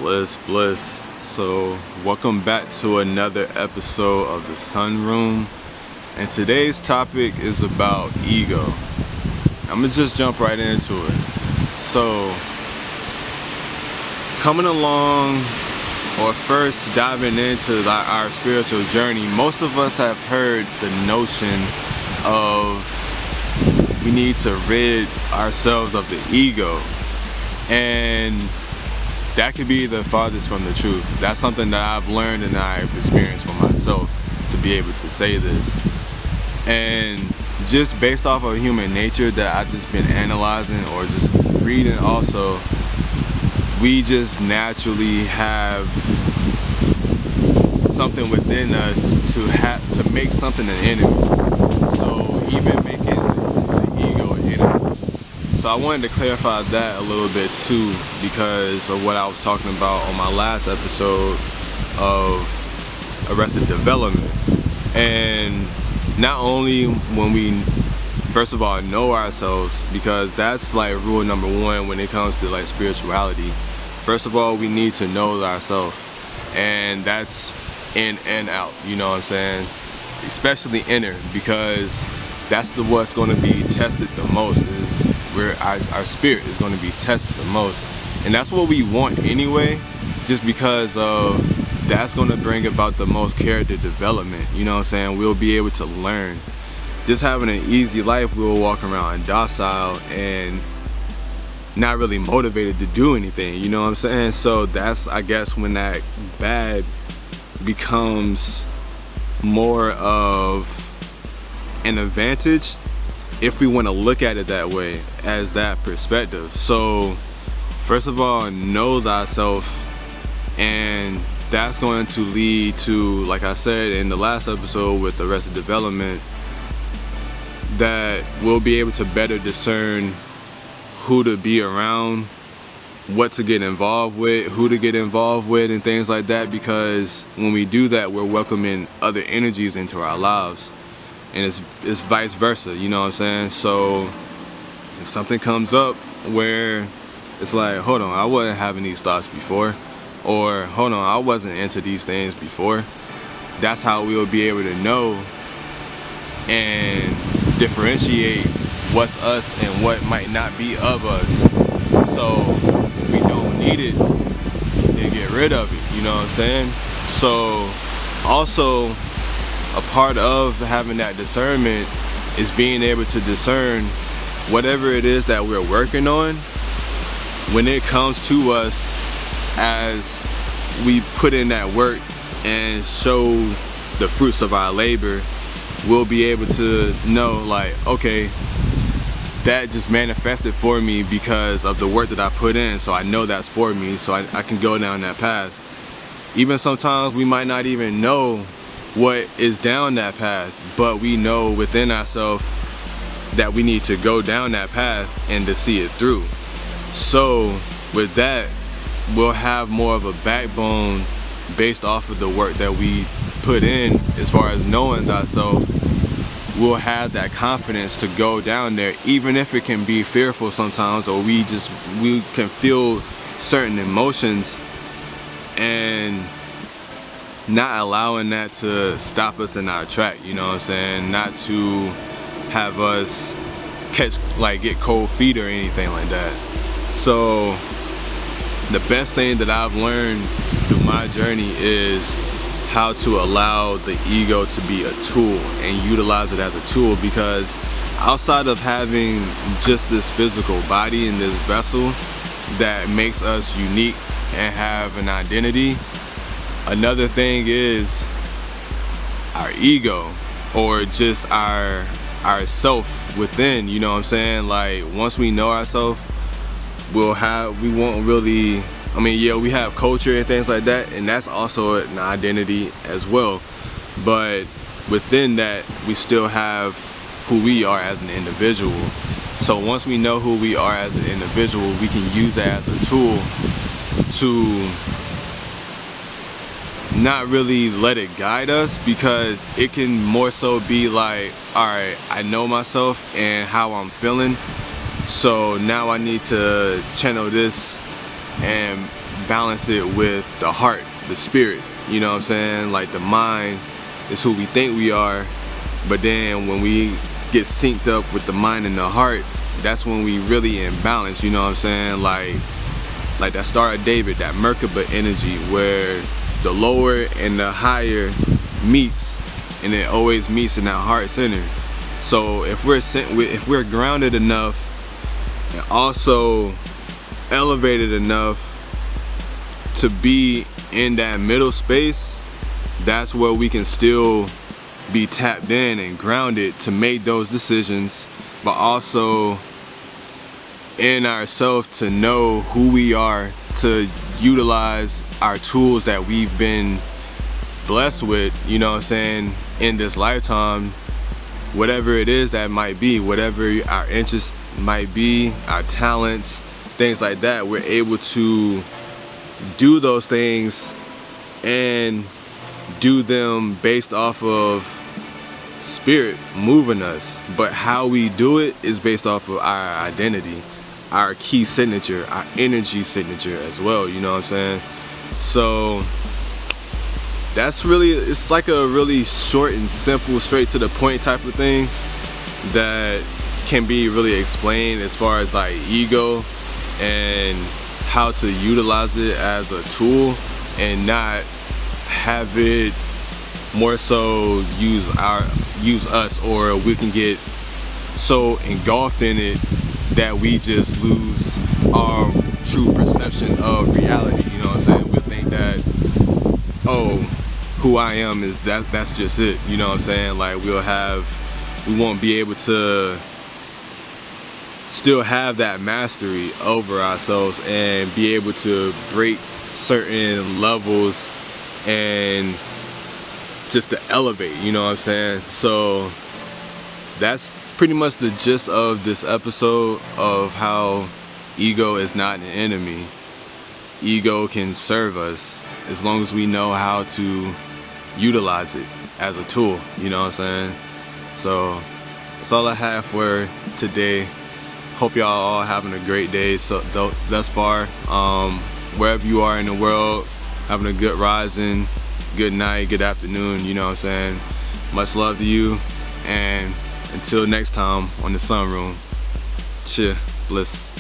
Bliss. So welcome back to another episode of the Sun Room, and today's topic is about ego. I'm gonna just jump right into it. So coming along, or first diving into our spiritual journey, most of us have heard the notion of we need to rid ourselves of the ego, and that could be the farthest from the truth. That's something that I've learned and I've experienced for myself, to be able to say this. And just based off of human nature that I've just been analyzing or just reading also, we just naturally have something within us to make something an enemy. So even making the ego an enemy. So I wanted to clarify that a little bit too, because of what I was talking about on my last episode of Arrested Development. And not only when we first of all know ourselves, because that's like rule number one when it comes to like spirituality. First of all, we need to know ourselves, and that's in and out, you know what I'm saying? Especially inner, because that's what's going to be tested the most, is where our spirit is going to be tested the most. And that's what we want anyway, just because of that's going to bring about the most character development, you know what I'm saying? We'll be able to learn. Just having an easy life, we'll walk around docile and not really motivated to do anything, you know what I'm saying? So that's, I guess, when that bad becomes more of an advantage, if we want to look at it that way, as that perspective. So first of all, know thyself, and that's going to lead to, like I said in the last episode with Arrested Development, that we'll be able to better discern who to be around, what to get involved with, who to get involved with, and things like that, because when we do that, we're welcoming other energies into our lives. And it's vice versa, you know what I'm saying? So if something comes up where it's like, hold on, I wasn't having these thoughts before, or hold on, I wasn't into these things before, that's how we'll be able to know and differentiate what's us and what might not be of us. So if we don't need it, then get rid of it, you know what I'm saying? So also, a part of having that discernment is being able to discern whatever it is that we're working on. When it comes to us, as we put in that work and show the fruits of our labor, we'll be able to know, like, okay, that just manifested for me because of the work that I put in, so I know that's for me, so I can go down that path. Even sometimes we might not even know what is down that path, but we know within ourselves that we need to go down that path and to see it through. So with that, we'll have more of a backbone based off of the work that we put in. As far as knowing thyself, we'll have that confidence to go down there, even if it can be fearful sometimes, or we can feel certain emotions, and not allowing that to stop us in our track, you know what I'm saying? Not to have us get cold feet or anything like that. So the best thing that I've learned through my journey is how to allow the ego to be a tool and utilize it as a tool, because outside of having just this physical body and this vessel that makes us unique and have an identity, another thing is our ego, or just our self within, you know what I'm saying? Like, once we know ourselves, we won't really, we have culture and things like that, and that's also an identity as well. But within that, we still have who we are as an individual. So once we know who we are as an individual, we can use that as a tool to not really let it guide us, because it can more so be like, all right, I know myself and how I'm feeling, so now I need to channel this and balance it with the heart, the spirit, you know what I'm saying? Like the mind is who we think we are, but then when we get synced up with the mind and the heart, that's when we really in balance, you know what I'm saying? Like that Star of David, that Merkaba energy, where the lower and the higher meets, and it always meets in that heart center. So if we're grounded enough and also elevated enough to be in that middle space, that's where we can still be tapped in and grounded to make those decisions, but also in ourselves to know who we are, to utilize our tools that we've been blessed with, you know what I'm saying, in this lifetime, whatever it is that might be, whatever our interests might be, our talents, things like that. We're able to do those things and do them based off of spirit moving us, but how we do it is based off of our identity, our key signature, our energy signature as well, you know what I'm saying? So that's really, it's like a really short and simple, straight to the point type of thing that can be really explained as far as like ego and how to utilize it as a tool and not have it more so use us, or we can get so engulfed in it that we just lose our true perception of reality, you know what I'm saying? We'll think that, oh, who I am is that's just it, you know what I'm saying? Like we won't be able to still have that mastery over ourselves and be able to break certain levels and just to elevate, you know what I'm saying? So that's pretty much the gist of this episode of how ego is not an enemy. Ego can serve us as long as we know how to utilize it as a tool, you know what I'm saying? So that's all I have for today. Hope y'all all having a great day thus far. Wherever you are in the world, having a good rising, good night, good afternoon, you know what I'm saying? Much love to you, and until next time on the Sunroom, cheer, bliss.